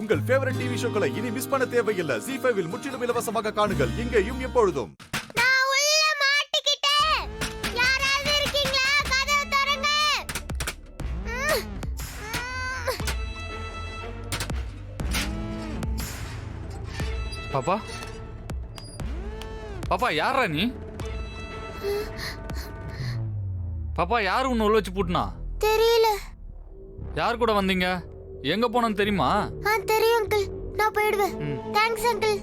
உங்கள் favourite TV ஷோக்களை இனி miss பண்ண தேவையில்லை. ZEE5 இல் முற்றிலும் இலவசமாக காணுங்கள். இங்கேயும் எப்பொழுதும். பாப்பா பாப்பா யாரா நீ? பாப்பா யாரு உன்னை உள்ள வச்சு பூட்டினா? தெரியல. யார் கூட வந்தீங்க? எங்க போனன்னு தெரியுமா? தெரியும் அங்கிள். நான் போயிடுவேன். Thanks uncle.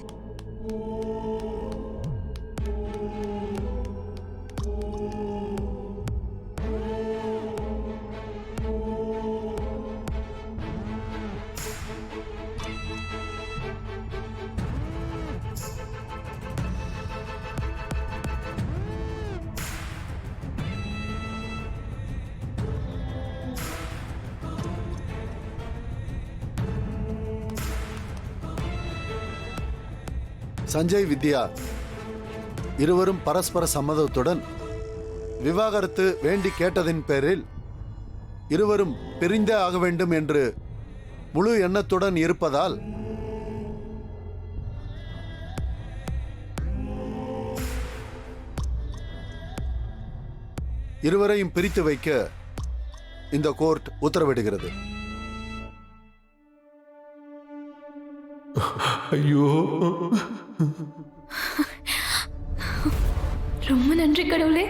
சஞ்சய் வித்யா இருவரும் பரஸ்பர சம்மதத்துடன் விவாகரத்து வேண்டி கேட்டதின் பேரில் இருவரும் பிரிந்தே ஆக வேண்டும் என்று முழு எண்ணத்துடன் இருப்பதால் இருவரையும் பிரித்து வைக்க இந்த கோர்ட் உத்தரவிடுகிறது. ஐயோ, ரொம்ப நன்றி கடவுளே.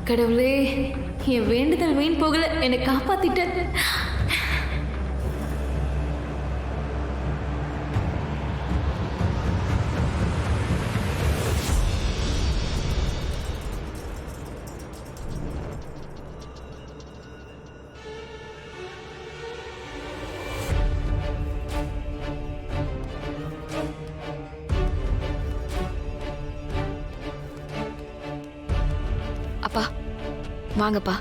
கடவுளே, என் வேண்டுதல் வீண் போகல, என்னை காப்பாத்திட்ட. அப்பா வாங்கப்பா.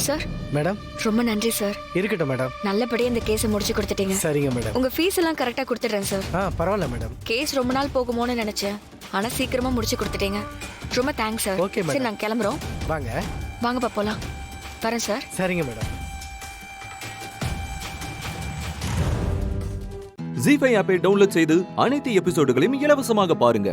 சார். மேடம். ரொம்ப நன்றி சார். இருக்கட்டும் மேடம். நல்லபடியா இந்த கேஸை முடிச்சு கொடுத்துட்டீங்க. சரிங்க மேடம். உங்க ஃபீஸ் எல்லாம் கரெக்டா கொடுத்துடுறேன் சார். பரவாயில்ல மேடம். கேஸ் ரொம்ப நாள் போகுமோன்னு நினைச்சேன், ஆனா சீக்கிரமா முடிச்சு கொடுத்துட்டீங்க. ரொம்ப தேங்க்ஸ் சார். Okay madam. சரி நாங்க கிளம்புறோம். வாங்க வாங்கப்பா போலாம். வரேன் சார். சரிங்க மேடம். ZEE5 ஆப்பை டவுன்லோட் செய்து அனைத்து எபிசோடுகளையும் இலவசமாக பாருங்க.